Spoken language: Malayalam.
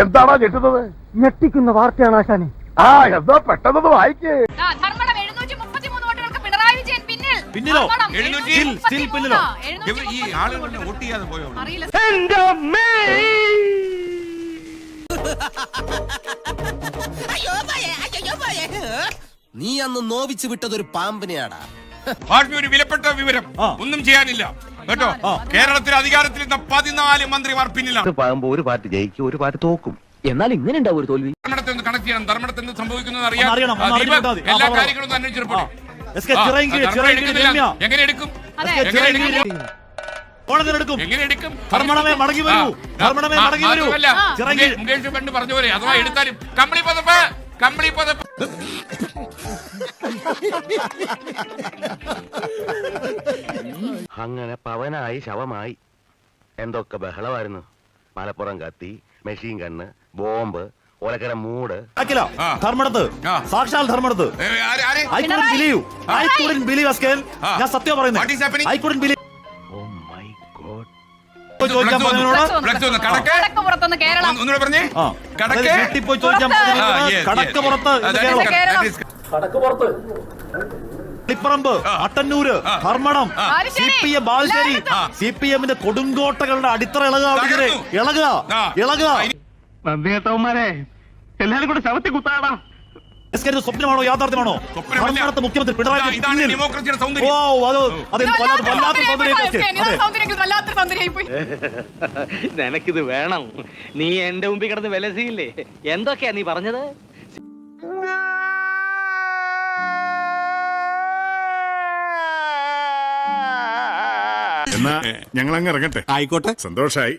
എന്താണോ ഞെട്ടുന്നത്? ഞെട്ടിക്കുന്ന വാർത്തയാണ് ആശാനെ. ആ എന്താ പെട്ടെന്ന് വായിക്കേ. പിന്നിലോ? പിന്നിലോ? ഈ ആളുകൾ വോട്ട് ചെയ്യാതെ പോയോ? നീ അന്ന് നോവിച്ചു വിട്ടതൊരു പാമ്പിനെയാടാ. ഒരു വിലപ്പെട്ട വിവരം, ഒന്നും ചെയ്യാനില്ല കേട്ടോ. കേരളത്തിൽ അധികാരത്തിൽ 14 മന്ത്രിമാർ പിന്നിലാണ്. ഒരു പാർട്ടി ജയിക്കും, ഒരു പാർട്ടി തോക്കും. എന്നാൽ ഇങ്ങനെ ഉണ്ടാവും ഒരു തോൽവി. ധർമ്മടത്തെ ഒന്ന് കണക്ട് ചെയ്യണം. ധർമ്മടത്ത് എന്ത് സംഭവിക്കുന്നത് അറിയാം. എല്ലാ കാര്യങ്ങളും അന്വേഷിച്ചിട്ടുണ്ട്. എങ്ങനെ എടുക്കും? മുകേഷ് പണ്ട് പറഞ്ഞ പോലെ അഥവാ എടുത്താലും കമ്പിളി പതപ്പ്. അങ്ങനെ പവനായി ശവമായി. എന്തൊക്കെ ബഹളമായിരുന്നു. മലപ്പുറം കത്തി, മെഷീൻ ഗണ്ണ്, ബോംബ്, ഒലക്കര മൂട്. ധർമ്മടത്ത്, സാക്ഷാൽ ധർമ്മടത്ത്. ഞാൻ സത്യം പറയുന്നത്. ിപ്പറമ്പ്, അട്ടന്നൂര്, ധർമ്മടം, CPM ബാലുശ്ശേരി, CPM-ന്റെ കൊടുങ്കോട്ടകളുടെ അടിത്തറ ഇളകുക. നന്ദിയേട്ടവന്മാരെ എല്ലാരും കൂടെ ശവത്തി കുത്താടാ. സ്വപ്നമാണോ യാഥാർത്ഥ്യമാണോ? ധർമ്മടത്ത് മുഖ്യമന്ത്രി പിണറായി നിനക്കിത് വേണം. നീ എന്റെ മുമ്പിൽ കിടന്ന് വിലസിയില്ലേ? എന്തൊക്കെയാ നീ പറഞ്ഞത്? എന്നാ ഞങ്ങൾ അങ്ങ് ഇറങ്ങട്ടെ. ആയിക്കോട്ടെ, സന്തോഷായി.